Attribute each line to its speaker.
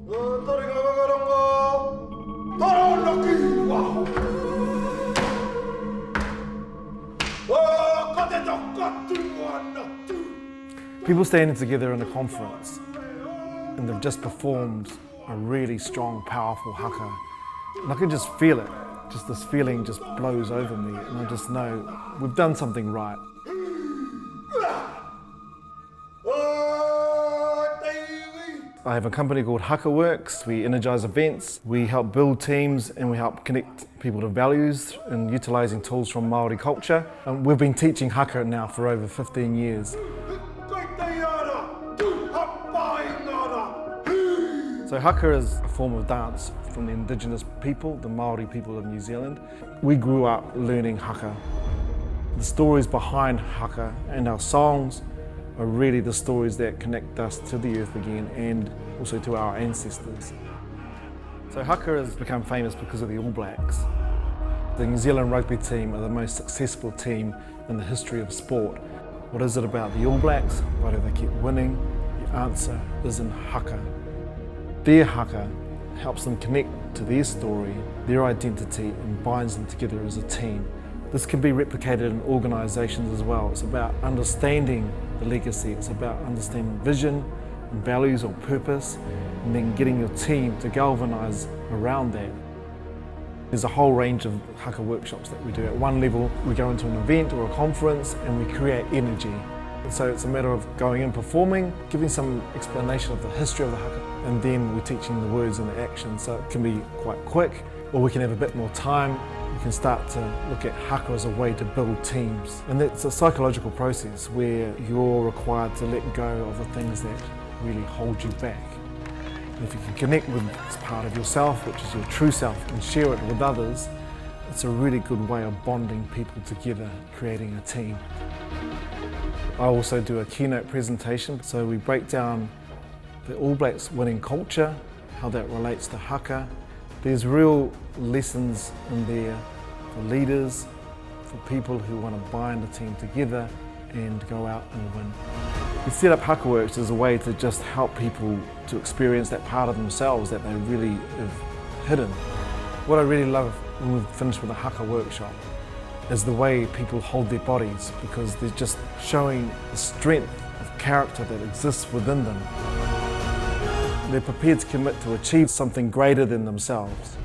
Speaker 1: People standing together in a conference and they've just performed a really strong, powerful haka. And I can just feel it. Just this feeling just blows over me, and I just know we've done something right. I have a company called Haka Works. We energize events, we help build teams, and we help connect people to values and utilising tools from Māori culture. And we've been teaching Haka now for over 15 years. So Haka is a form of dance from the indigenous people, the Māori people of New Zealand. We grew up learning Haka. The stories behind Haka and our songs are really the stories that connect us to the earth again and also to our ancestors. So Haka has become famous because of the All Blacks. The New Zealand rugby team are the most successful team in the history of sport. What is it about the All Blacks? Why do they keep winning? The answer is in Haka. Their haka helps them connect to their story, their identity, and binds them together as a team. This can be replicated in organisations as well. It's about understanding the legacy, it's about understanding vision and values or purpose, and then getting your team to galvanise around that. There's a whole range of haka workshops that we do. At one level, we go into an event or a conference and we create energy. So it's a matter of going in, performing, giving some explanation of the history of the haka, and then we're teaching the words and the action. So it can be quite quick, or we can have a bit more time. We can start to look at haka as a way to build teams. And it's a psychological process where you're required to let go of the things that really hold you back. And if you can connect with this part of yourself, which is your true self, and share it with others, it's a really good way of bonding people together, creating a team. I also do a keynote presentation, so we break down the All Blacks winning culture, how that relates to haka. There's real lessons in there for leaders, for people who want to bind a team together and go out and win. We set up Haka Works as a way to just help people to experience that part of themselves that they really have hidden. What I really love when we've finished with a Haka workshop is the way people hold their bodies, because they're just showing the strength of character that exists within them. They're prepared to commit to achieve something greater than themselves.